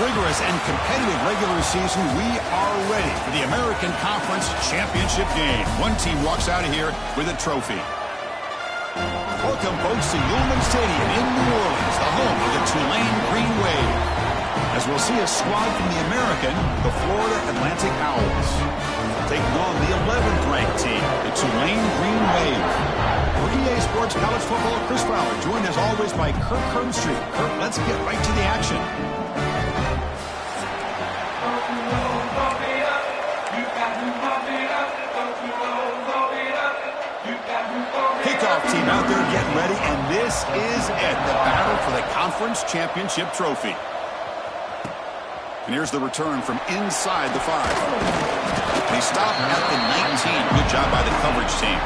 rigorous and competitive regular season, we are ready for the American Conference Championship game. One team walks out of here with a trophy. Welcome, folks, to Yulman Stadium in New Orleans, the home of the Tulane Green Wave. As we'll see a squad from the American, the Florida Atlantic Owls, taking on the 11th ranked team, the Tulane Green Wave. For EA Sports College Football, Chris Fowler, joined as always by Kirk Herbstreit. Kirk, let's get right to the action. Kickoff team out there getting ready, and this is it, the battle for the Conference Championship trophy. And here's the return from inside the 5. They stop at the 19. Good job by the coverage team.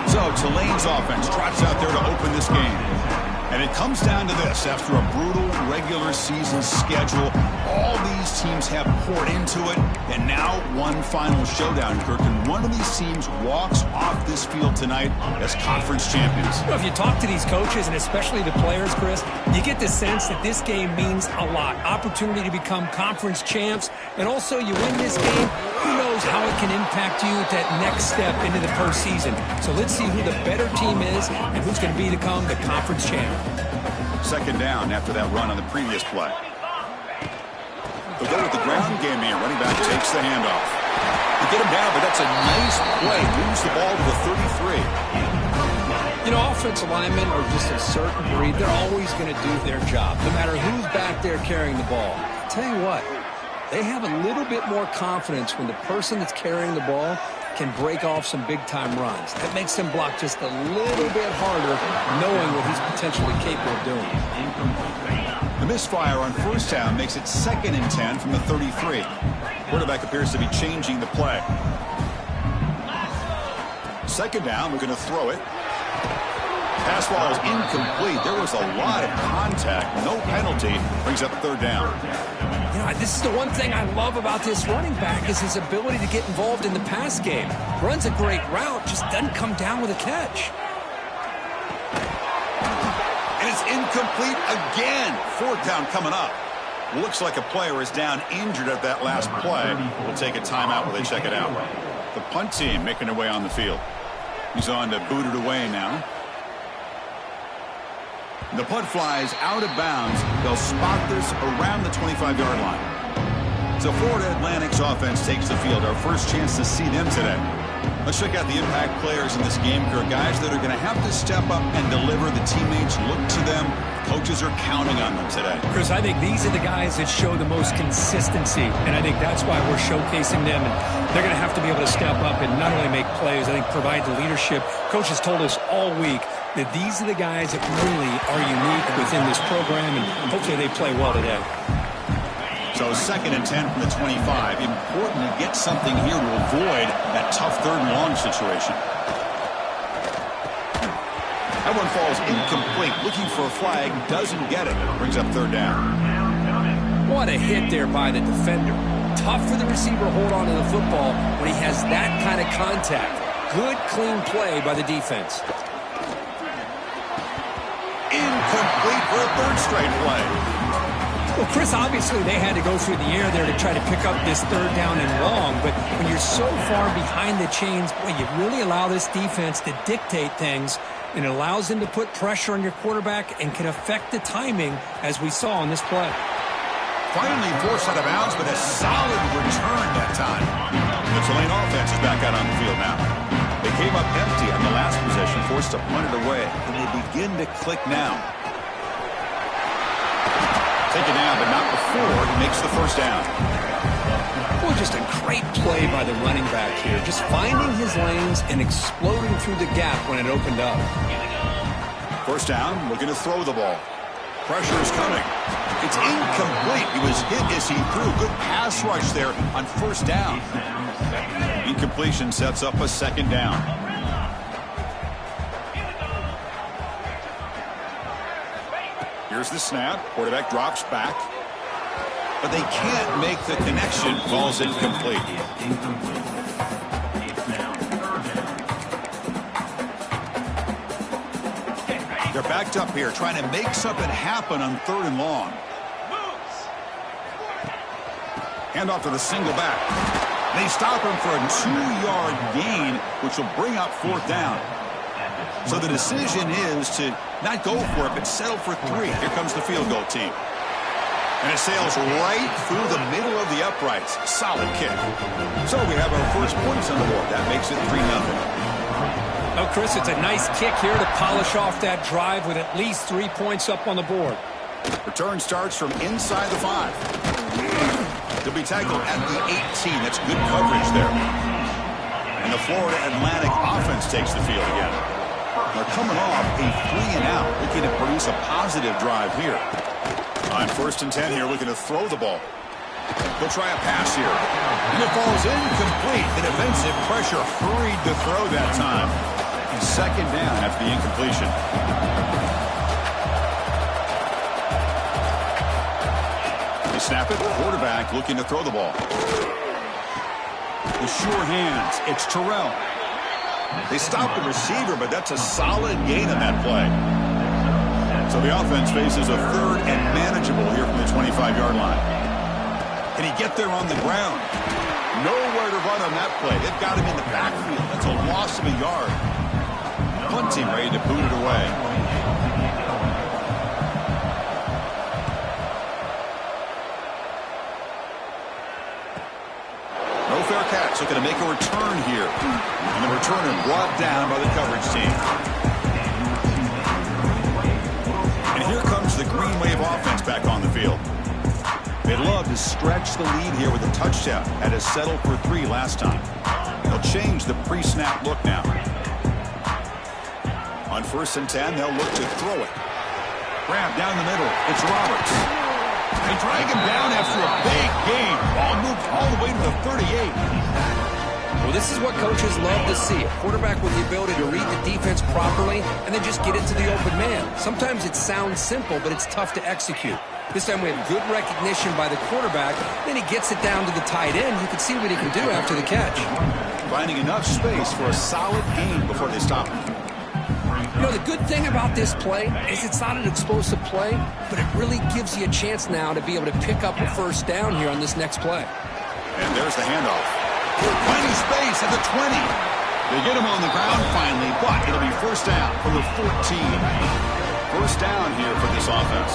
So Tulane's offense trots out there to open this game. And it comes down to this. After a brutal regular season schedule, all these teams have poured into it. And now one final showdown, Kirk. And one of these teams walks off this field tonight as conference champions. Well, if you talk to these coaches, and especially the players, Chris, you get the sense that this game means a lot. Opportunity to become conference champs. And also, you win this game, who knows how it can impact you at that next step into the postseason. So let's see who the better team is and who's going to become the conference champ. Second down after that run on the previous play. They'll go with the ground game here. Running back takes the handoff. They get him down, but that's a nice play. Moves the ball to the 33. You know, offensive linemen are just a certain breed. They're always going to do their job, no matter who's back there carrying the ball. I'll tell you what, they have a little bit more confidence when the person that's carrying the ball can break off some big-time runs. That makes them block just a little bit harder, knowing what he's potentially capable of doing. The misfire on first down makes it 2nd and 10 from the 33. Quarterback appears to be changing the play. Second down, we're going to throw it. Pass ball is incomplete. There was a lot of contact. No penalty. Brings up 3rd down. You know, this is the one thing I love about this running back is his ability to get involved in the pass game. Runs a great route, just doesn't come down with a catch. And it's incomplete again. 4th down coming up. Looks like a player is down injured at that last play. We'll take a timeout while they check it out. The punt team making their way on the field. He's on to boot it away now. The punt flies out of bounds. They'll spot this around the 25-yard line. So Florida Atlantic's offense takes the field. Our first chance to see them today. Let's check out the impact players in this game. There are guys that are going to have to step up and deliver. The teammates look to them. Coaches are counting on them today. Chris, I think these are the guys that show the most consistency, and I think that's why we're showcasing them. And they're going to have to be able to step up and not only make plays, I think provide the leadership. Coach has told us all week that these are the guys that really are unique within this program, and hopefully they play well today. So 2nd and 10 from the 25. Important to get something here to avoid that tough 3rd and long situation. That one falls incomplete. Looking for a flag, doesn't get it. Brings up 3rd down. What a hit there by the defender. Tough for the receiver to hold on to the football when he has that kind of contact. Good, clean play by the defense. Incomplete for a 3rd straight play. Well, Chris, obviously they had to go through the air there to try to pick up this 3rd down and long, but when you're so far behind the chains, boy, you really allow this defense to dictate things, and it allows them to put pressure on your quarterback and can affect the timing, as we saw on this play. Finally forced out of bounds, but a solid return that time. The Tulane offense is back out on the field now. They came up empty on the last possession, forced to punt it away, and they begin to click now. Taken down, but not before he makes the 1st down. Well, just a great play by the running back here. Just finding his lanes and exploding through the gap when it opened up. 1st down, looking to throw the ball. Pressure is coming. It's incomplete. He was hit as he threw. Good pass rush there on 1st down. Incompletion sets up a 2nd down. Here's the snap. Quarterback drops back. But they can't make the connection. Ball's incomplete. They're backed up here, trying to make something happen on 3rd and long. Hand off to the single back. They stop him for a 2-yard gain, which will bring up 4th down. So the decision is to not go for it, but settle for 3. Here comes the field goal team. And it sails right through the middle of the uprights. Solid kick. So we have our first points on the board. That makes it 3-0. Oh, Chris, it's a nice kick here to polish off that drive with at least 3 points up on the board. Return starts from inside the 5. They'll be tackled at the 18. That's good coverage there. And the Florida Atlantic offense takes the field again. They're coming off a 3-and-out, looking to produce a positive drive here. On 1st and 10 here, looking to throw the ball. They'll try a pass here. And it falls incomplete. The defensive pressure hurried to throw that time. 2nd down after the incompletion. They snap it. Quarterback looking to throw the ball. The sure hands. It's Terrell. They stop the receiver, but that's a solid gain on that play. So the offense faces a 3rd and manageable here from the 25-yard line. Can he get there on the ground? Nowhere to run on that play. They've got him in the backfield. That's a loss of a yard. Punt team ready to boot it away. No fair catch. Looking to make a return here. And the returner brought down by the coverage team. And here comes the Green Wave offense back on the field. They'd love to stretch the lead here with a touchdown. Had to settle for 3 last time. They'll change the pre-snap look now. On 1st and 10, they'll look to throw it. Grab down the middle. It's Roberts. They drag him down after a big gain. Ball moved all the way to the 38. Well, this is what coaches love to see. A quarterback with the ability to read the defense properly and then just get it to the open man. Sometimes it sounds simple, but it's tough to execute. This time we have good recognition by the quarterback. Then he gets it down to the tight end. You can see what he can do after the catch. Finding enough space for a solid gain before they stop him. You know, the good thing about this play is it's not an explosive play, but it really gives you a chance now to be able to pick up a 1st down here on this next play. And there's the handoff. Finding space at the 20. They get him on the ground finally, but it'll be 1st down from the 14. 1st down here for this offense.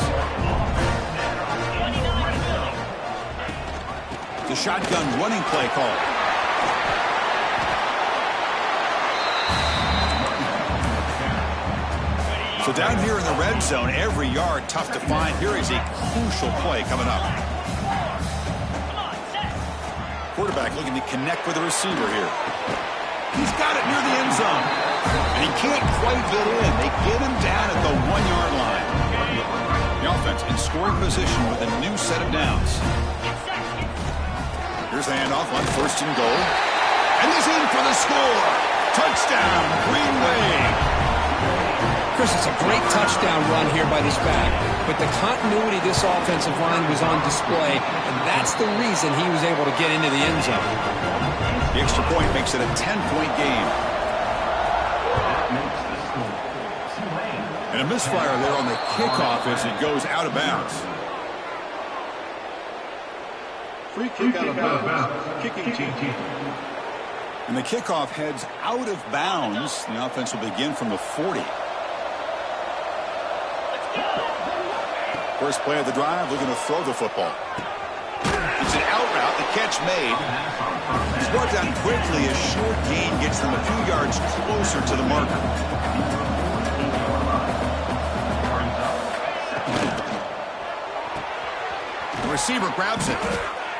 The shotgun running play call. So down here in the red zone, every yard tough to find. Here is a crucial play coming up. Quarterback looking to connect with the receiver here. He's got it near the end zone. And he can't quite get in. They get him down at the 1-yard line. The offense in scoring position with a new set of downs. Here's the handoff on 1st and goal. And he's in for the score. Touchdown, Green Wave. Chris, it's a great touchdown run here by this back, but the continuity of this offensive line was on display, and that's the reason he was able to get into the end zone. The extra point makes it a 10-point game. And a misfire there on the kickoff as it goes out of bounds. Free kick out of bounds. Kicking team. And the kickoff heads out of bounds. The offense will begin from the 40. First play of the drive, looking to throw the football. It's an out route, the catch made. He's brought down quickly. A short gain gets them a few yards closer to the marker. The receiver grabs it.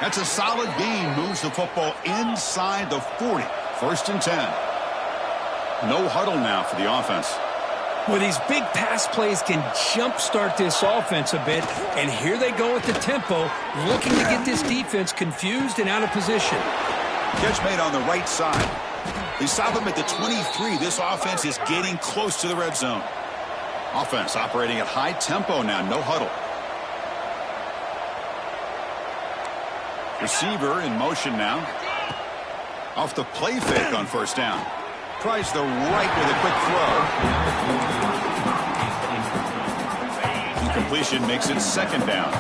That's a solid gain, moves the football inside the 40. 1st and 10. No huddle now for the offense. Well, these big pass plays can jumpstart this offense a bit, and here they go at the tempo, looking to get this defense confused and out of position. Catch made on the right side. They stop him at the 23. This offense is getting close to the red zone. Offense operating at high tempo now, no huddle. Receiver in motion now. Off the play fake on 1st down. Tries the right with a quick throw. Incompletion makes it 2nd down.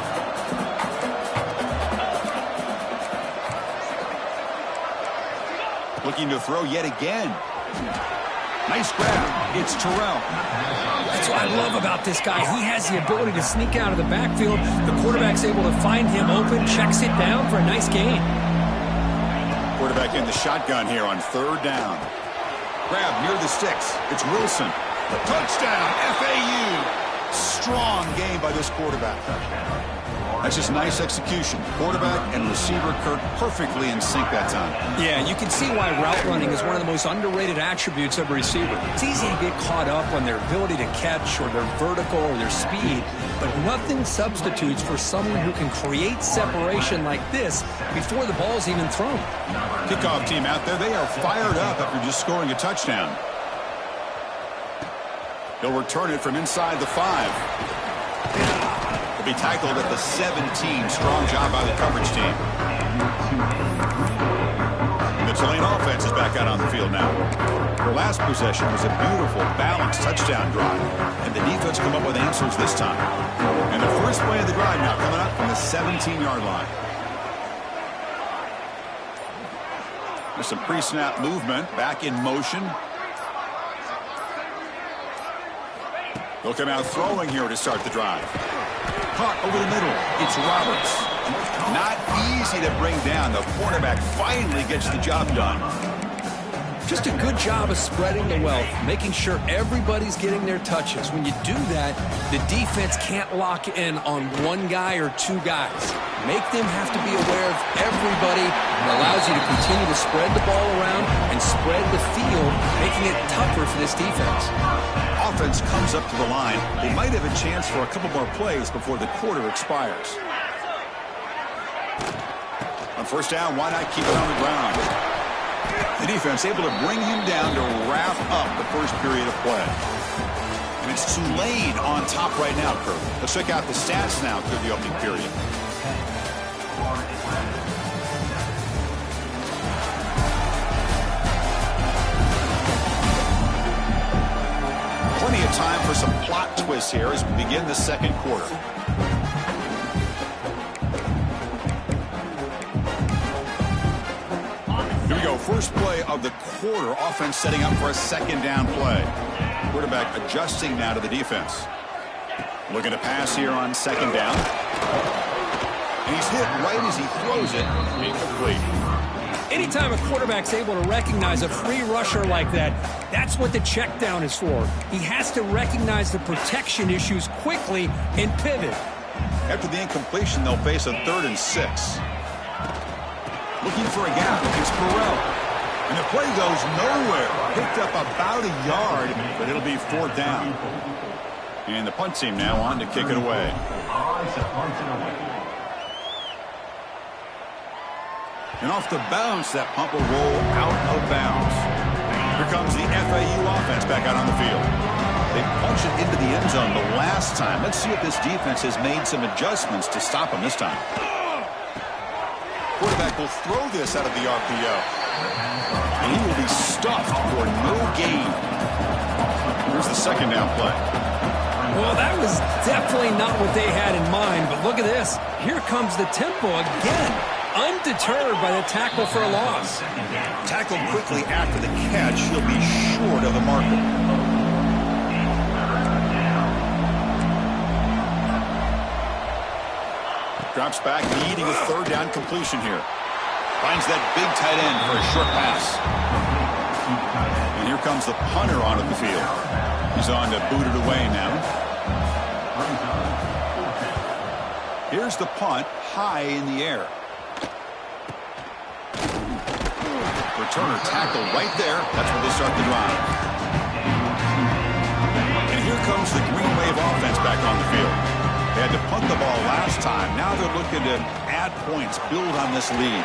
Looking to throw yet again. Nice grab. It's Terrell. That's what I love about this guy. He has the ability to sneak out of the backfield. The quarterback's able to find him open, checks it down for a nice gain. Quarterback in the shotgun here on 3rd down. Grab near the sticks. It's Wilson. Touchdown, FAU. Strong game by this quarterback. That's just nice execution. Quarterback and receiver Kirk perfectly in sync that time. Yeah, you can see why route running is one of the most underrated attributes of a receiver. It's easy to get caught up on their ability to catch or their vertical or their speed, but nothing substitutes for someone who can create separation like this before the ball's even thrown. Kickoff team out there, they are fired up after just scoring a touchdown. He'll return it from inside the 5. Be tackled at the 17. Strong job by the coverage team. The Tulane offense is back out on the field now. Their last possession was a beautiful, balanced touchdown drive, and the defense come up with answers this time. And the first play of the drive now coming up from the 17-yard line. There's some pre-snap movement, back in motion. They'll come out throwing here to start the drive. Caught over the middle. It's Roberts. Not easy to bring down. The quarterback finally gets the job done. Just a good job of spreading the wealth, making sure everybody's getting their touches. When you do that, the defense can't lock in on one guy or two guys. Make them have to be aware of everybody. It allows you to continue to spread the ball around and spread the field, making it tougher for this defense. Offense comes up to the line. They might have a chance for a couple more plays before the quarter expires. On 1st down, why not keep it on the ground? The defense able to bring him down to wrap up the first period of play. And it's Tulane on top right now, Kirk. Let's check out the stats now through the opening period. Plenty of time for some plot twists here as we begin the second quarter. Here we go. First play of the quarter. Offense setting up for a 2nd down play. Quarterback adjusting now to the defense. Looking to pass here on 2nd down. And he's hit right as he throws it. Incomplete. Anytime a quarterback's able to recognize a free rusher like that, that's what the check down is for. He has to recognize the protection issues quickly and pivot. After the incompletion, they'll face a 3rd and 6. Looking for a gap. It's Burrell. And the play goes nowhere. Picked up about a yard, but it'll be 4th down. And the punt team now on to kick it away. And off the bounce, that punt will roll out of bounds. Here comes the FAU offense back out on the field. They punch it into the end zone the last time. Let's see if this defense has made some adjustments to stop them this time. Quarterback will throw this out of the RPO. And he will be stuffed for no gain. Here's the 2nd down play. Well, that was definitely not what they had in mind, but look at this. Here comes the tempo again. Undeterred by the tackle for a loss. Tackled quickly after the catch. He'll be short of the marker. Drops back, needing a 3rd down completion here. Finds that big tight end for a short pass. And here comes the punter onto the field. He's on to boot it away now. Here's the punt, high in the air. Returner tackled right there. That's where they start the drive. And here comes the Green Wave offense back on the field. They had to punt the ball last time. Now they're looking to add points, build on this lead.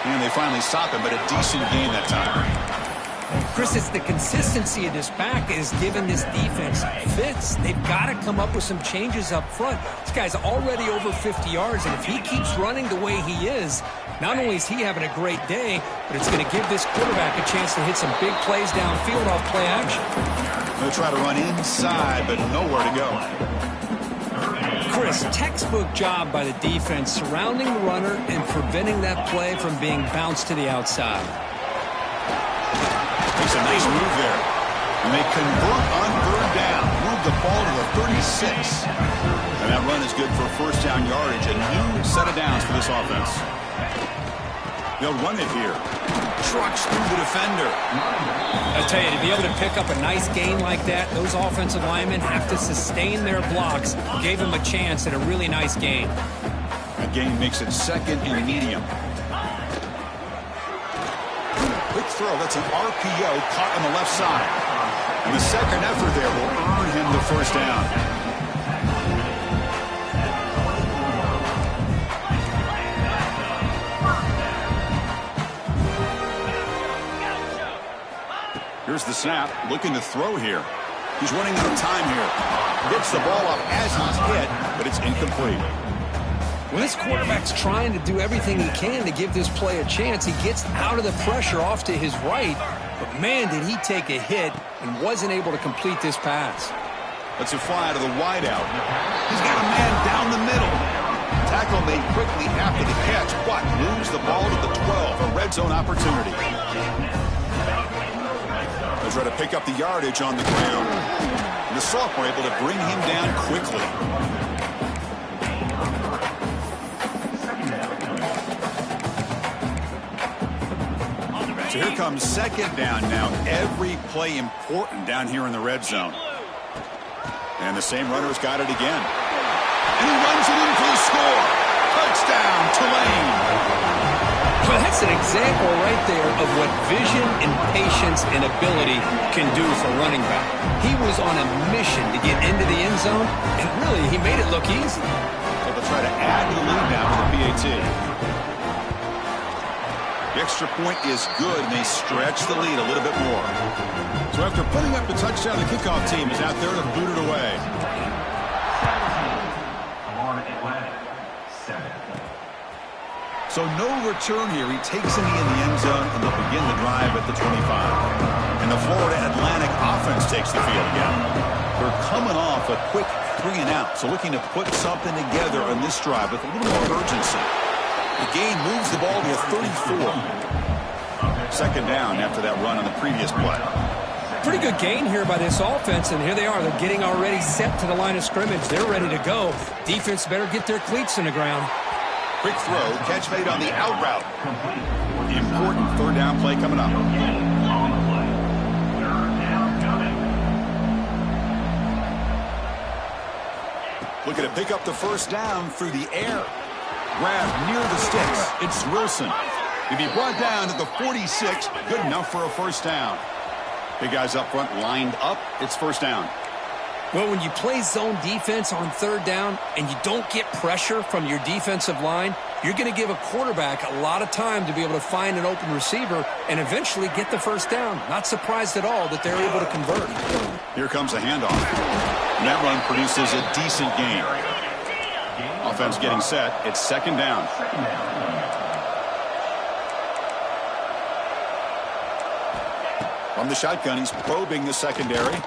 And they finally stop him, but a decent game that time. Chris, it's the consistency of this back is giving this defense fits. They've got to come up with some changes up front. This guy's already over 50 yards, and if he keeps running the way he is, not only is he having a great day, but it's going to give this quarterback a chance to hit some big plays downfield off play action. They'll try to run inside, but nowhere to go. Chris, textbook job by the defense surrounding the runner and preventing that play from being bounced to the outside. Makes a nice move there. And they convert on third down. Move the ball to the 36. And that run is good for first down yardage. A new set of downs for this offense. They'll run it here. Trucks through the defender. I tell you, to be able to pick up a nice gain like that, those offensive linemen have to sustain their blocks. Gave them a chance at a really nice gain. That gain makes it second and medium. Quick throw. That's an RPO caught on the left side. And the second effort there will earn him the first down. Here's the snap, looking to throw here. He's running out of time here. Gets the ball up as he's hit, but it's incomplete. When this quarterback's trying to do everything he can to give this play a chance, he gets out of the pressure off to his right. But, man, did he take a hit and wasn't able to complete this pass. Let's it fly to the wideout. He's got a man down the middle. Tackle made quickly after the catch, but moves the ball to the 12, a red zone opportunity. They'll try to pick up the yardage on the ground. And the sophomore able to bring him down quickly. So here comes second down now. Every play important down here in the red zone. And the same runner's got it again. And he runs it in for the score. Touchdown, Tulane. Well, that's an example right there of what vision and patience and ability can do for running back. He was on a mission to get into the end zone, and really, he made it look easy. So they'll try to add to the lead now with the PAT. The extra point is good, and they stretch the lead a little bit more. So after putting up the touchdown, the kickoff team is out there to boot it away. So no return here. He takes it in the end zone, and they'll begin the drive at the 25. And the Florida Atlantic offense takes the field again. They're coming off a quick 3-and-out, so looking to put something together on this drive with a little more urgency. The gain moves the ball to a 34. Second down after that run on the previous play. Pretty good gain here by this offense, and here they are. They're getting already set to the line of scrimmage. They're ready to go. Defense better get their cleats in the ground. Quick throw, catch made on the out route. The important third down play coming up. Looking to pick up the first down through the air. Grab near the sticks. It's Wilson. He'll be brought down at the 46. Good enough for a first down. Big guys up front lined up. It's first down. Well, when you play zone defense on third down and you don't get pressure from your defensive line, you're going to give a quarterback a lot of time to be able to find an open receiver and eventually get the first down. Not surprised at all that they're able to convert. Here comes a handoff. And that run produces a decent gain. Offense getting set. It's second down. From the shotgun, he's probing the secondary.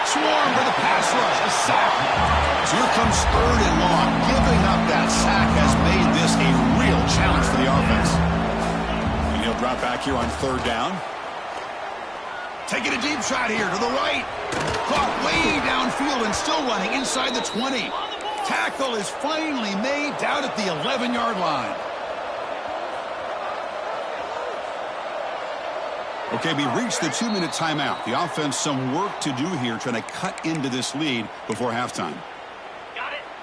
Swarm for the pass rush. A sack. So here comes third and long. Giving up that sack has made this a real challenge for the offense. And he'll drop back here on third down. Taking a deep shot here to the right. Caught way downfield and still running inside the 20. Tackle is finally made down at the 11-yard line. Okay, we reached the 2-minute timeout. The offense some work to do here trying to cut into this lead before halftime.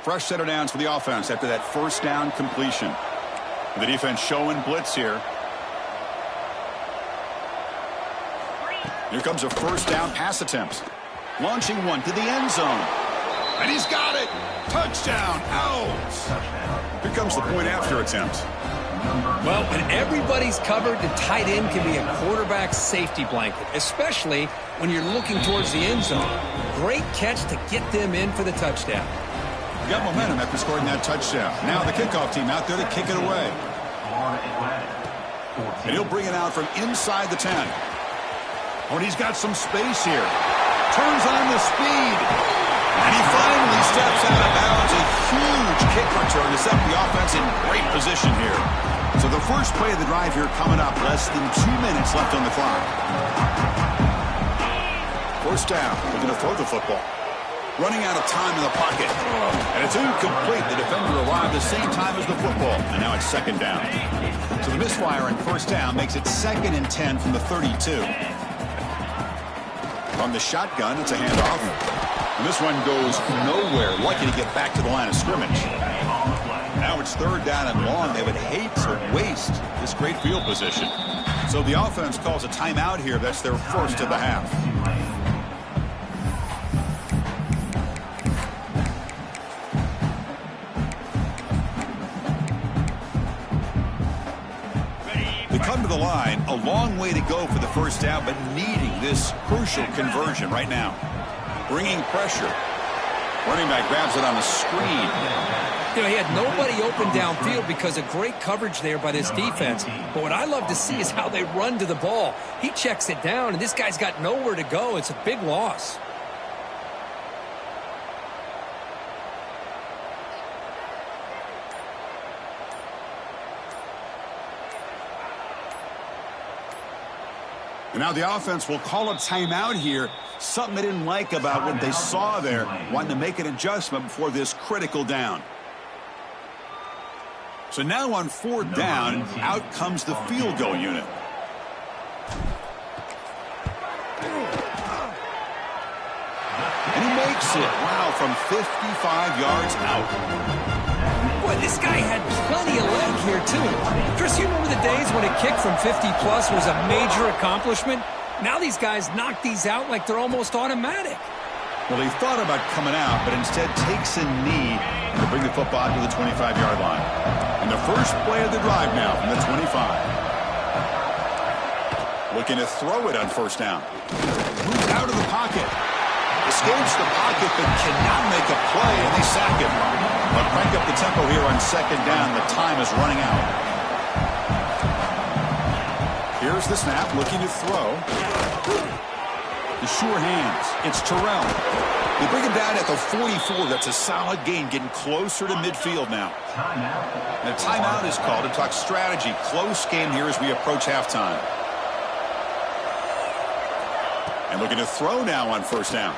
Fresh set of downs for the offense after that first down completion. The defense showing blitz here. Here comes a first down pass attempt. Launching one to the end zone. And he's got it. Touchdown. Out. Here comes the point after attempt. Well, when everybody's covered, the tight end can be a quarterback's safety blanket, especially when you're looking towards the end zone. Great catch to get them in for the touchdown. Got momentum after scoring that touchdown. Now the kickoff team out there to kick it away. And he'll bring it out from inside the 10. Oh, and he's got some space here. Turns on the speed. And he finally steps out of bounds. A huge kick return to set the offense in great position here. So the first play of the drive here coming up. Less than 2 minutes left on the clock. First down. They're going to throw the football. Running out of time in the pocket. And it's incomplete. The defender arrived the same time as the football. And now it's second down. So the misfire on first down makes it 2nd and 10 from the 32. From the shotgun, it's a handoff. And this one goes nowhere. Lucky to get back to the line of scrimmage. Now it's 3rd down and long. They would hate to waste this great field position. So the offense calls a timeout here. That's their first of the half. Come to the line, a long way to go for the first down, but needing this crucial conversion right now. Bringing pressure. Running back grabs it on the screen. You know, he had nobody open downfield because of great coverage there by this defense. But what I love to see is how they run to the ball. He checks it down, and this guy's got nowhere to go. It's a big loss. And now the offense will call a timeout here. Something they didn't like about what they saw there. Wanting to make an adjustment before this critical down. So now on 4th down, out comes the field goal unit. And he makes it. Wow, from 55 yards out. Boy, this guy had plenty of leg here, too. Chris, you remember the days when a kick from 50-plus was a major accomplishment? Now these guys knock these out like they're almost automatic. Well, he thought about coming out, but instead takes a knee to bring the football to the 25-yard line. And the first play of the drive now from the 25. Looking to throw it on first down. Moves out of the pocket. Escapes the pocket, but cannot make a play, and they sack him. But crank up the tempo here on 2nd down. The time is running out. Here's the snap, looking to throw. The sure hands. It's Terrell. They bring him down at the 44. That's a solid gain, getting closer to midfield now. And a timeout is called to talk strategy. Close game here as we approach halftime. And looking to throw now on first down.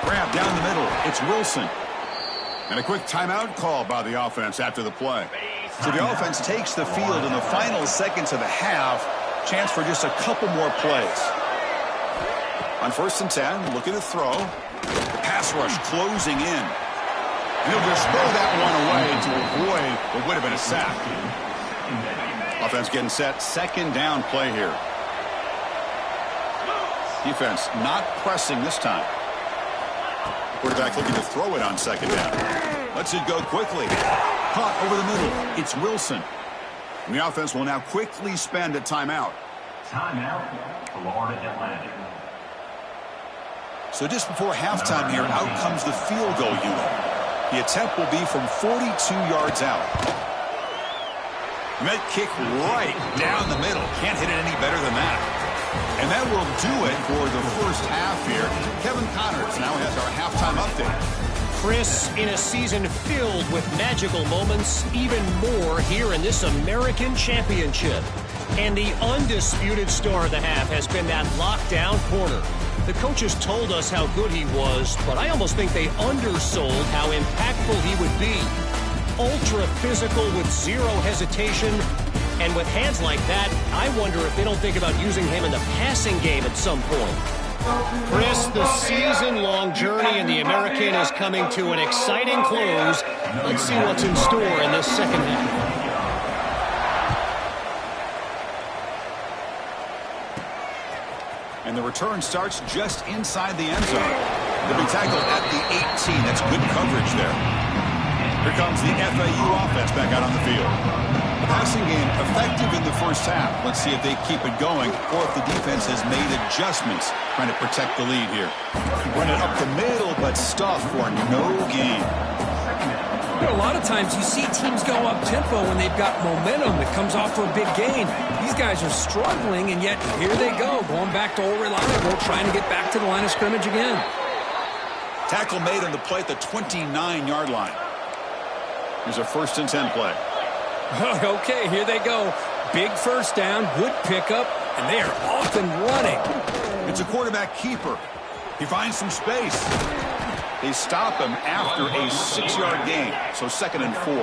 Grab down the middle. It's Wilson. And a quick timeout call by the offense after the play. So the offense takes the field in the final seconds of the half. Chance for just a couple more plays. On 1st and 10, looking to throw. The pass rush closing in. And he'll just throw that one away to avoid what would have been a sack. Offense getting set. 2nd down play here. Defense not pressing this time. Quarterback looking to throw it on 2nd down. Lets it go quickly. Caught over the middle. It's Wilson. And the offense will now quickly spend a timeout. Timeout, Florida Atlantic. So just before halftime here, out comes the field goal unit. The attempt will be from 42 yards out. And that kick right down the middle. Can't hit it any better than that. And that will do it for the first half here. Kevin Connors now has our halftime update. Chris, in a season filled with magical moments, even more here in this American Championship. And the undisputed star of the half has been that lockdown corner. The coaches told us how good he was, but I almost think they undersold how impactful he would be. Ultra physical with zero hesitation. And with hands like that, I wonder if they don't think about using him in the passing game at some point. Chris, the season-long journey in the American is coming to an exciting close. Let's see what's in store in this second half. And the return starts just inside the end zone. They'll be tackled at the 18. That's good coverage there. Here comes the FAU offense back out on the field. The passing game effective in the first half. Let's see if they keep it going or if the defense has made adjustments trying to protect the lead here. Run it up the middle, but stuff for no gain. You know, a lot of times you see teams go up-tempo when they've got momentum that comes off for a big gain. These guys are struggling, and yet here they go, going back to old reliable, trying to get back to the line of scrimmage again. Tackle made on the play at the 29-yard line. Here's a 1st and 10 play. Okay, here they go. Big first down, good pickup, and they are off and running. It's a quarterback keeper. He finds some space. They stop him after a 6-yard gain, so 2nd and 4.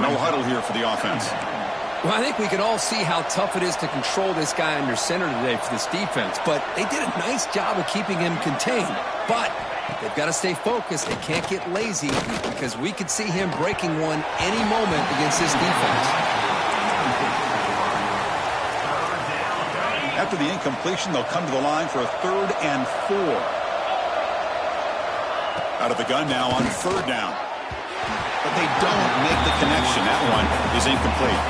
No huddle here for the offense. Well, I think we can all see how tough it is to control this guy under center today for this defense, but they did a nice job of keeping him contained. But they've got to stay focused. They can't get lazy because we could see him breaking one any moment against this defense. After the incompletion, they'll come to the line for a 3rd and 4. Out of the gun now on 3rd down. But they don't make the connection. That one is incomplete.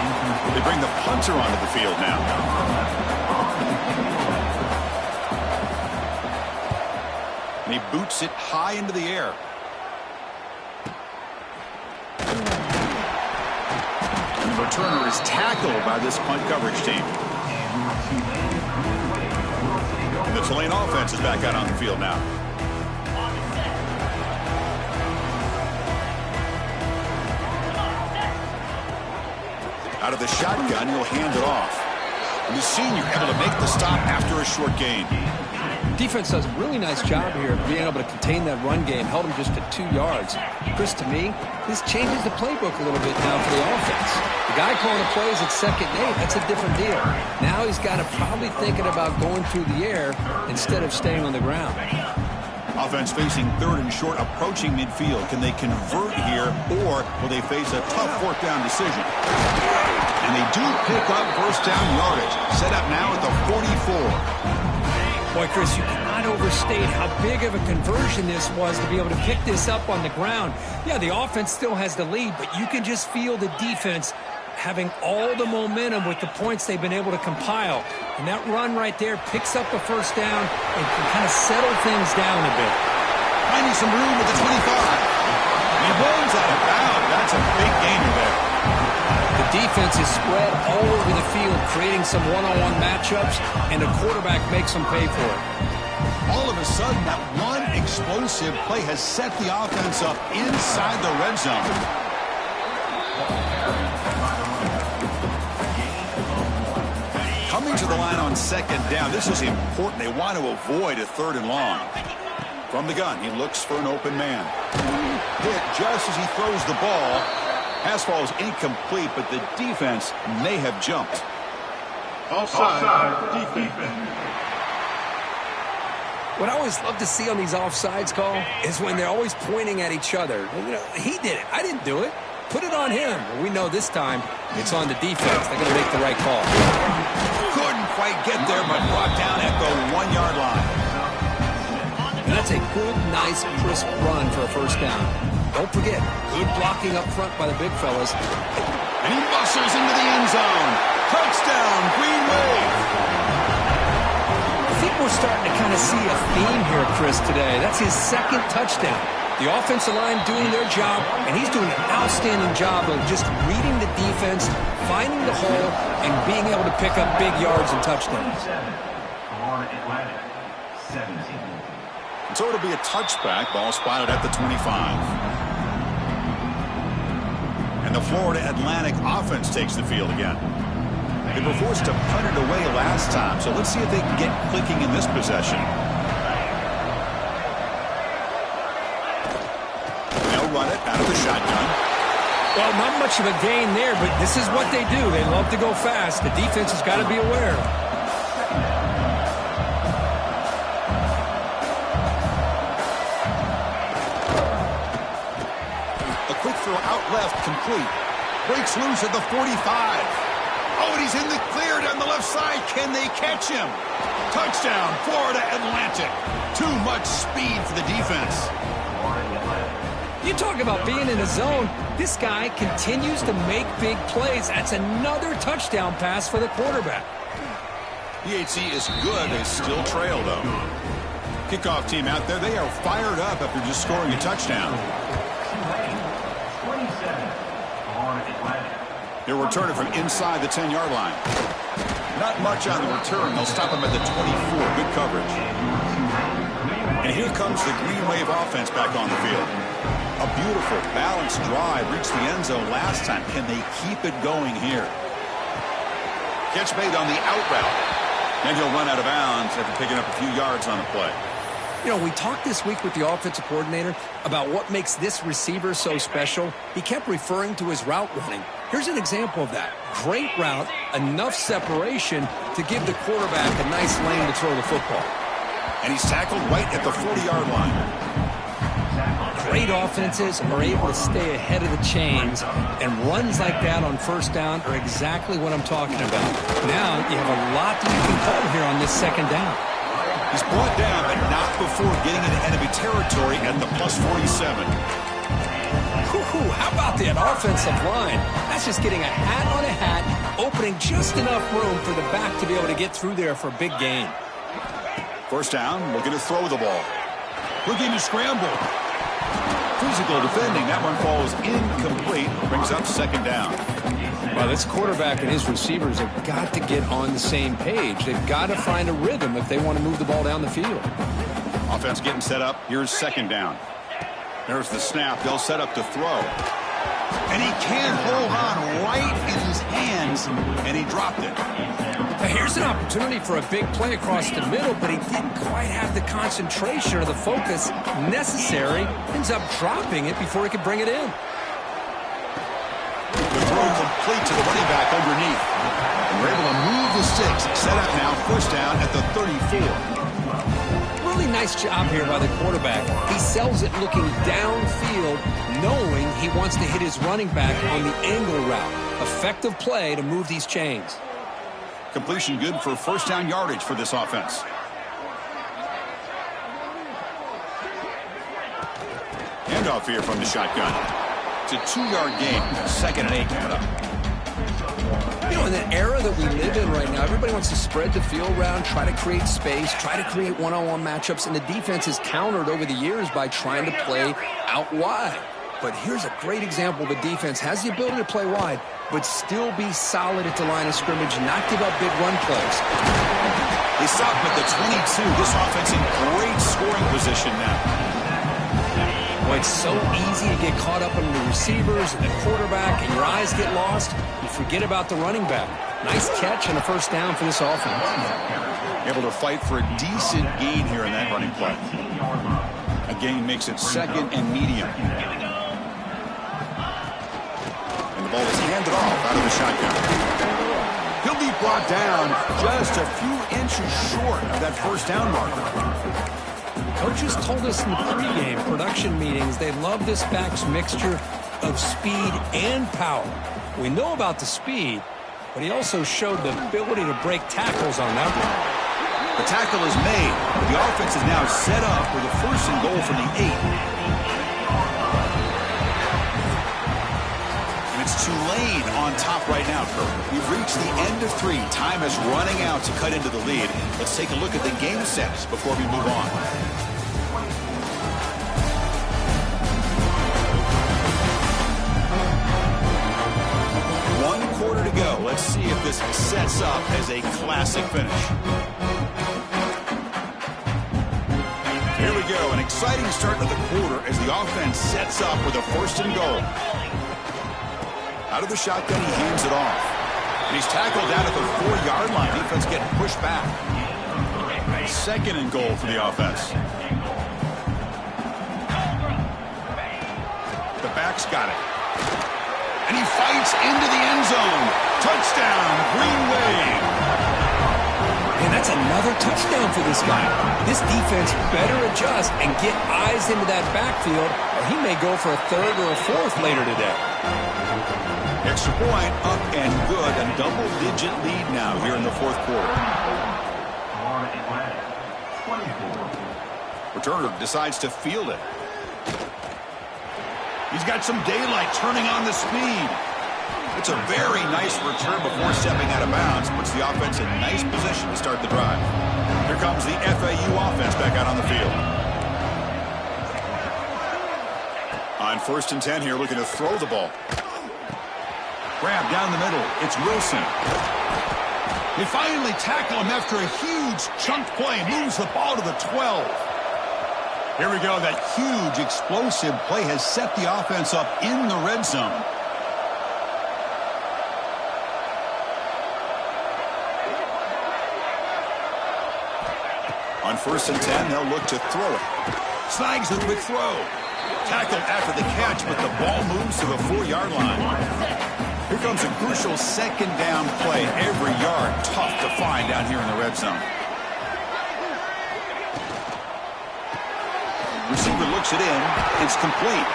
They bring the punter onto the field now. And he boots it high into the air. And the returner is tackled by this punt coverage team. And the Tulane offense is back out on the field now. Out of the shotgun, he'll hand it off. And the senior able to make the stop after a short gain. Defense does a really nice job here of being able to contain that run game. Held him just at 2 yards. Chris, to me, this changes the playbook a little bit now for the offense. The guy calling the plays at 2nd and 8, that's a different deal. Now he's got to probably thinking about going through the air instead of staying on the ground. Offense facing 3rd and short, approaching midfield. Can they convert here, or will they face a tough 4th down decision? And they do pick up 1st down yardage. Set up now at the 44. Boy, Chris, you cannot overstate how big of a conversion this was to be able to pick this up on the ground. Yeah, the offense still has the lead, but you can just feel the defense having all the momentum with the points they've been able to compile. And that run right there picks up a 1st down and can kind of settle things down a bit. Finding some room at the 25. He rolls out of bounds. That's a big gainer there. The defense is spread all over the field, creating some one-on-one matchups, and the quarterback makes them pay for it. All of a sudden, that one explosive play has set the offense up inside the red zone. Coming to the line on 2nd down. This is important. They want to avoid a 3rd and long. From the gun, he looks for an open man. Hit just as he throws the ball. Pass ball is incomplete, but the defense may have jumped. Offside defense. What I always love to see on these offsides call is when they're always pointing at each other. You know, he did it. I didn't do it. Put it on him. Well, we know this time it's on the defense. They're going to make the right call. Couldn't quite get there, but brought down at the 1-yard line. And that's a good, nice, crisp run for a 1st down. Don't forget, good blocking up front by the big fellas. And he muscles into the end zone. Touchdown, Green Wave. I think we're starting to kind of see a theme here, Chris, today. That's his 2nd touchdown. The offensive line doing their job, and he's doing an outstanding job of just reading the defense, finding the hole, and being able to pick up big yards and touchdowns. So it'll be a touchback. Ball spotted at the 25. And the Florida Atlantic offense takes the field again. They were forced to punt it away last time, so let's see if they can get clicking in this possession. They'll run it out of the shotgun. Well, not much of a gain there, but this is what they do. They love to go fast. The defense has got to be aware. Out left, complete. Breaks loose at the 45. Oh, and he's in the clear down the left side. Can they catch him? Touchdown, Florida Atlantic. Too much speed for the defense. You talk about being in a zone. This guy continues to make big plays. That's another touchdown pass for the quarterback. PHC is good. They still trail, though. Kickoff team out there. They are fired up after just scoring a touchdown. They're returning from inside the 10-yard line. Not much on the return. They'll stop him at the 24. Good coverage. And And here comes the Green Wave offense back on the field. A beautiful, balanced drive reached the end zone last time. Can they keep it going here? Catch made on the out route. And he'll run out of bounds after picking up a few yards on the play. You know, we talked this week with the offensive coordinator about what makes this receiver so special. He kept referring to his route running. Here's an example of that. Great route, enough separation to give the quarterback a nice lane to throw the football. And he's tackled right at the 40-yard line. Great offenses are able to stay ahead of the chains, and runs like that on first down are exactly what I'm talking about. Now you have a lot that you can call here on this second down. He's brought down, but not before getting into enemy territory at the plus 47. How about that offensive line? That's just getting a hat on a hat, opening just enough room for the back to be able to get through there for a big gain. First down, looking to throw the ball. Looking to scramble. Physical defending. That one falls incomplete. Brings up second down. Well, this quarterback and his receivers have got to get on the same page. They've got to find a rhythm if they want to move the ball down the field. Offense getting set up. Here's second down. There's the snap. They'll set up to throw. And he can't hold on right in his hands, and he dropped it. Now here's an opportunity for a big play across the middle, but he didn't quite have the concentration or the focus necessary. Ends up dropping it before he could bring it in. The throw complete to the running back underneath. And we're able to move the sticks. Set up now, first down at the 34. Really nice job here by the quarterback. He sells it looking downfield, knowing he wants to hit his running back on the angle route. Effective play to move these chains. Completion good for first down yardage for this offense. Handoff here from the shotgun. It's a 2-yard gain. Second and 8 coming up. You know, in the era that we live in right now, everybody wants to spread the field around, try to create space, try to create one-on-one matchups, and the defense has countered over the years by trying to play out wide. But here's a great example of a defense has the ability to play wide, but still be solid at the line of scrimmage, not give up big run plays. They stop him at the 22. This offense in great scoring position now. Boy, it's so easy to get caught up on the receivers and the quarterback, and your eyes get lost. You forget about the running back. Nice catch and a first down for this offense. Able to fight for a decent gain here in that running play. A gain makes it second and medium. And the ball is handed off out of the shotgun. He'll be brought down just a few inches short of that first down marker. Coaches told us in the pregame production meetings they love this back's mixture of speed and power. We know about the speed, but he also showed the ability to break tackles on that one. The tackle is made. The offense is now set up with a first and goal from the 8. And it's Tulane on top right now, Kurt. We've reached the end of 3. Time is running out to cut into the lead. Let's take a look at the game sets before we move on. Quarter to go. Let's see if this sets up as a classic finish. Here we go. An exciting start to the quarter as the offense sets up with a first and goal. Out of the shotgun, he hands it off. And he's tackled down at the 4-yard line. Defense getting pushed back. Second and goal for the offense. The back's got it. And he fights into the end zone. Touchdown, Green Wave. And that's another touchdown for this guy. This defense better adjust and get eyes into that backfield, or he may go for a third or a fourth later today. Extra point, up and good. A double-digit lead now here in the fourth quarter. Returner decides to field it. He's got some daylight turning on the speed. It's a very nice return before stepping out of bounds. Puts the offense in nice position to start the drive. Here comes the FAU offense back out on the field. On first and 10 here, looking to throw the ball. Grab down the middle. It's Wilson. They finally tackle him after a huge chunk play. Moves the ball to the 12. Here we go. That huge explosive play has set the offense up in the red zone. On 1st and 10, they'll look to throw it. Snags the quick throw. Tackled after the catch, but the ball moves to the 4-yard line. Here comes a crucial second down play. Every yard tough to find down here in the red zone. Receiver looks it in. It's complete.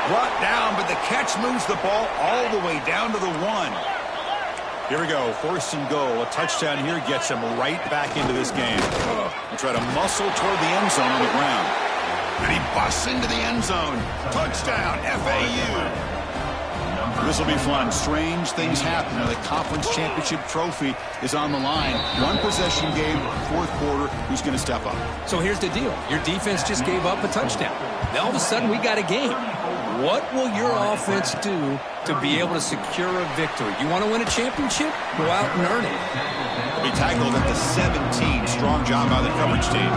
Brought down, but the catch moves the ball all the way down to the 1. Here we go. 1st and goal. A touchdown here gets him right back into this game. We'll try to muscle toward the end zone on the ground. And he busts into the end zone. Touchdown, FAU. This will be fun. Strange things happen. Now the conference championship trophy is on the line. One possession game, 4th quarter. Who's going to step up? So here's the deal. Your defense just gave up a touchdown. Now all of a sudden we got a game. What will your offense do to be able to secure a victory? You want to win a championship? Go out and earn it. He'll be tackled at the 17. Strong job by the coverage team.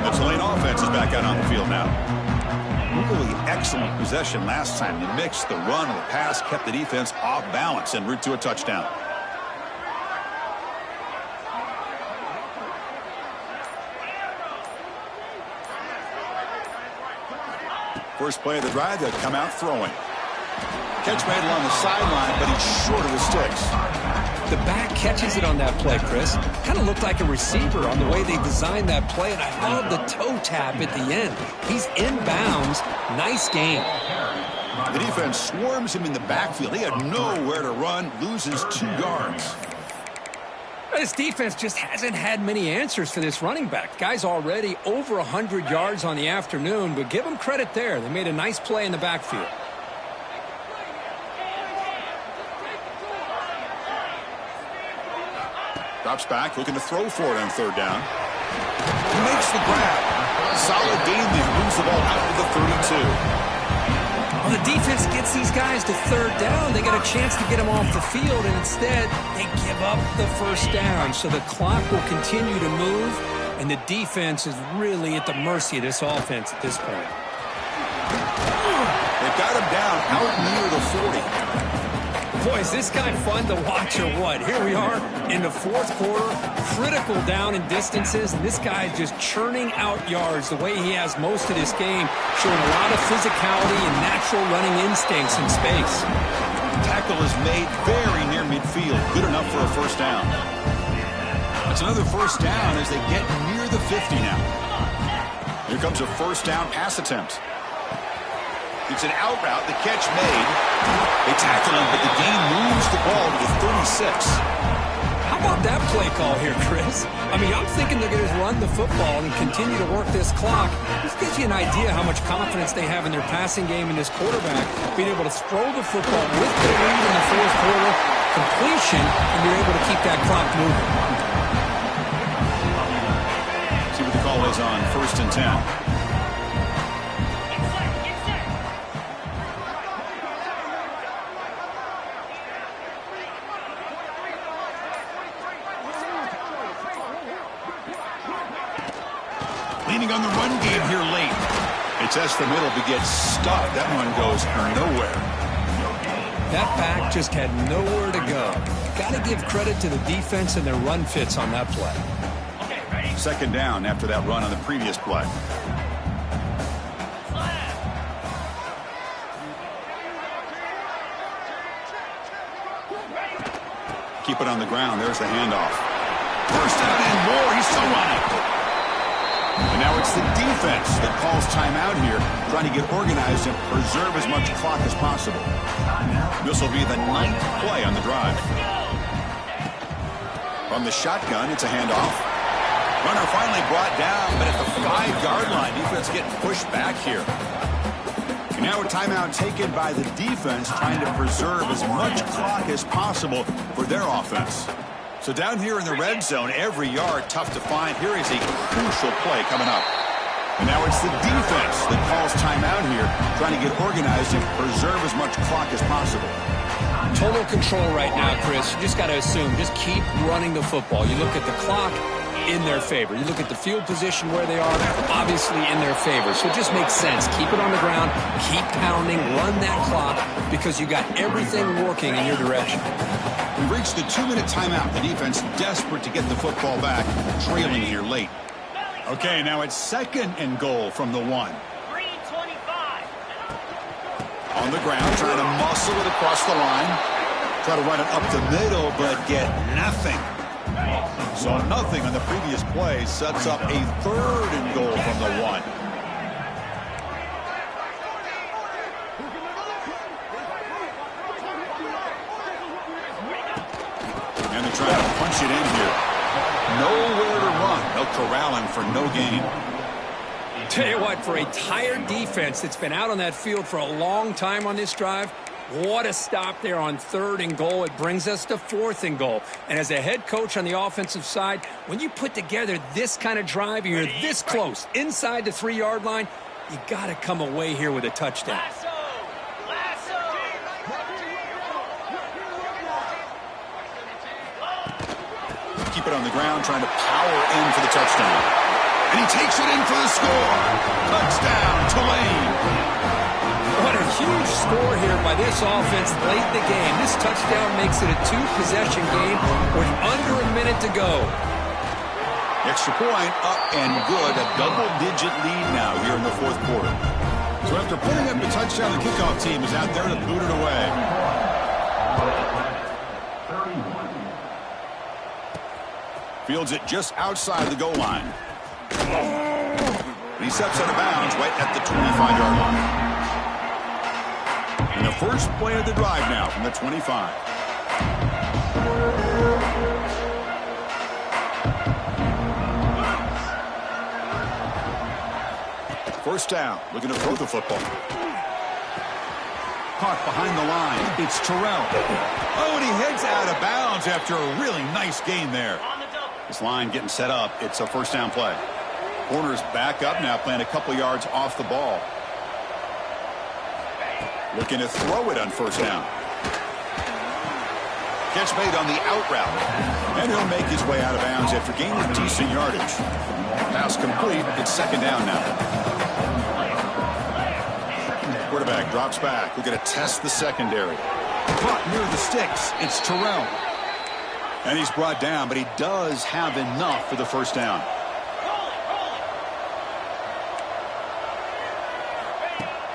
The Tulane offense is back out on the field now. Really excellent possession last time. The mix, the run, and the pass kept the defense off balance en route to a touchdown. First play of the drive, they'll come out throwing. Catch made along the sideline, but he's short of the sticks. The back catches it on that play, Chris. Kind of looked like a receiver on the way they designed that play, and I love the toe tap at the end. He's inbounds. Nice game. The defense swarms him in the backfield. He had nowhere to run, loses 2 yards. This defense just hasn't had many answers for this running back. Guy's already over 100 yards on the afternoon, but give them credit there. They made a nice play in the backfield. Drops back, looking to throw for it on 3rd down. He makes the grab. Solid gain there. Moves the ball out to the 32. Well, the defense gets these guys to 3rd down. They got a chance to get them off the field, and instead they give up the 1st down. So the clock will continue to move, and the defense is really at the mercy of this offense at this point. They've got him down out near the 40. Boy, is this guy fun to watch or what? Here we are in the 4th quarter, critical down and distances, and this guy is just churning out yards the way he has most of this game, showing a lot of physicality and natural running instincts in space. Tackle is made very near midfield, good enough for a 1st down. That's another 1st down as they get near the 50 now. Here comes a 1st down pass attempt. It's an out route, the catch made. They tackle him, but the game moves the ball to the 36. How about that play call here, Chris? I mean, I'm thinking they're going to run the football and continue to work this clock. This gives you an idea how much confidence they have in their passing game and this quarterback being able to throw the football with the lead in the 4th quarter, completion, and you're able to keep that clock moving. See what the call is on 1st and 10. Leaning on the run game here late. It's S the middle to get stuck. That one goes nowhere. That back just had nowhere to go. Got to give credit to the defense and their run fits on that play. 2nd down after that run on the previous play. Keep it on the ground. There's the handoff. 1st down and more. He's still running. And now it's the defense that calls timeout here, trying to get organized and preserve as much clock as possible. This will be the 9th play on the drive. From the shotgun, it's a handoff. Runner finally brought down, but at the 5-yard line, defense getting pushed back here. And now a timeout taken by the defense, trying to preserve as much clock as possible for their offense. So down here in the red zone, every yard tough to find. Here is a crucial play coming up. And now it's the defense that calls timeout here, trying to get organized and preserve as much clock as possible. Total control right now, Chris. You just got to assume, just keep running the football. You look at the clock, in their favor. You look at the field position where they are, obviously in their favor. So it just makes sense. Keep it on the ground, keep pounding, run that clock, because you got everything working in your direction. We've reached the 2-minute timeout. The defense desperate to get the football back, trailing here late. Okay, now it's 2nd and goal from the 1. On the ground, trying to muscle it across the line. Try to run it up the middle, but get nothing. So nothing on the previous play sets up a 3rd and goal from the 1. And they're trying to punch it in here. Nowhere to run. They'll corral him for no gain. Tell you what, for a tired defense that's been out on that field for a long time on this drive, what a stop there on 3rd and goal. It brings us to 4th and goal. And as a head coach on the offensive side, when you put together this kind of drive and you're this close inside the 3-yard line, you got to come away here with a touchdown. Keep it on the ground, trying to power in for the touchdown. And he takes it in for the score. Touchdown, Tulane. What a huge score here by this offense late in the game. This touchdown makes it a 2-possession game with under a minute to go. Extra point up and good. A double-digit lead now here in the 4th quarter. So after putting up the touchdown, the kickoff team is out there to boot it away. Fields it just outside the goal line. He steps out of bounds right at the 25-yard line. And the first play of the drive now from the 25. First down, looking to throw the football. Caught behind the line. It's Terrell. Oh, and he heads out of bounds after a really nice gain there. This line getting set up. It's a first down play. Corner's back up now, playing a couple yards off the ball. Looking to throw it on first down. Catch made on the out route. And he'll make his way out of bounds after gaining decent yardage. Pass complete. It's 2nd down now. Quarterback drops back. We're going to test the secondary. Caught near the sticks. It's Terrell. And he's brought down, but he does have enough for the first down.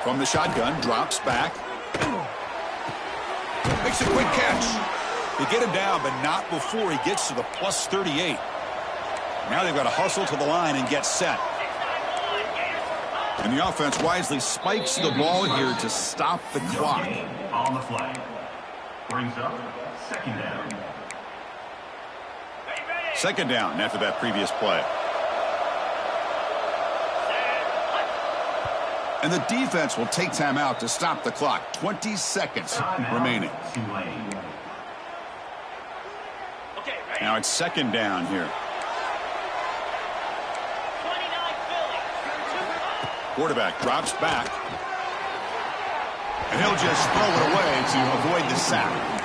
From the shotgun, drops back. Makes a quick catch. They get him down, but not before he gets to the plus 38. Now they've got to hustle to the line and get set. And the offense wisely spikes the ball here to stop the clock. On the flag. Brings up 2nd down. 2nd down after that previous play. And the defense will take time out to stop the clock. 20 seconds remaining. Now it's 2nd down here. Quarterback drops back. And he'll just throw it away to avoid the sack.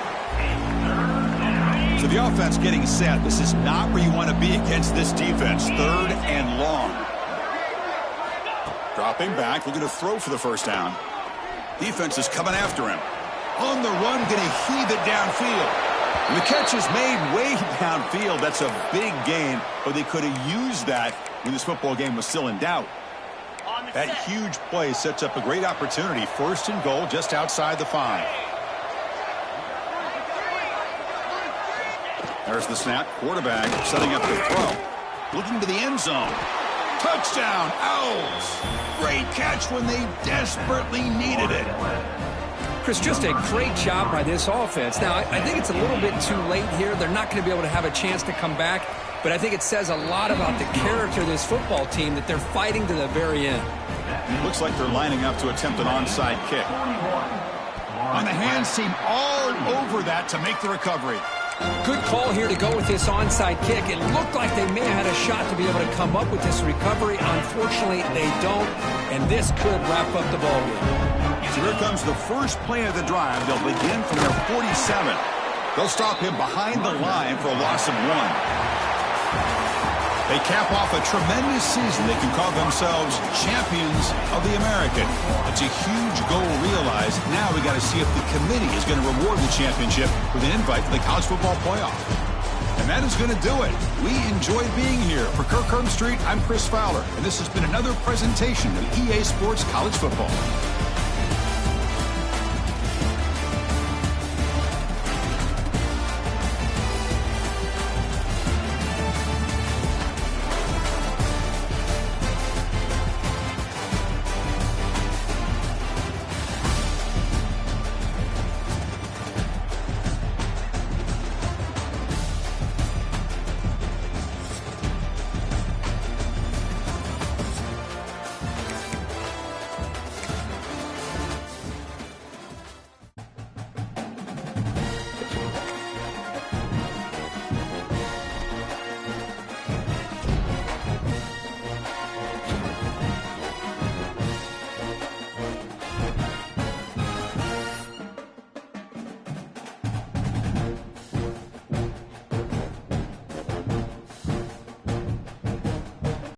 So the offense getting set. This is not where you want to be against this defense. 3rd and long. Dropping back, looking to throw for the first down. Defense is coming after him. On the run, going to heave it downfield. And the catch is made way downfield. That's a big gain, but they could have used that when this football game was still in doubt. That huge play sets up a great opportunity. 1st and goal just outside the 5. There's the snap. Quarterback setting up the throw. Looking to the end zone. Touchdown, Owls. Great catch when they desperately needed it. Chris, just a great job by this offense. Now, I think it's a little bit too late here. They're not going to be able to have a chance to come back. But I think it says a lot about the character of this football team that they're fighting to the very end. Looks like they're lining up to attempt an onside kick. On the hands team all over that to make the recovery. Good call here to go with this onside kick. It looked like they may have had a shot to be able to come up with this recovery. Unfortunately, they don't, and this could wrap up the ballgame. So here comes the first play of the drive. They'll begin from their 47. They'll stop him behind the line for a loss of 1. They cap off a tremendous season. They can call themselves champions of the American. It's a huge goal realized. Now we got to see if the committee is going to reward the championship with an invite to the college football playoff. And that is going to do it. We enjoyed being here. For Kirk Street, I'm Chris Fowler, and this has been another presentation of EA Sports College Football.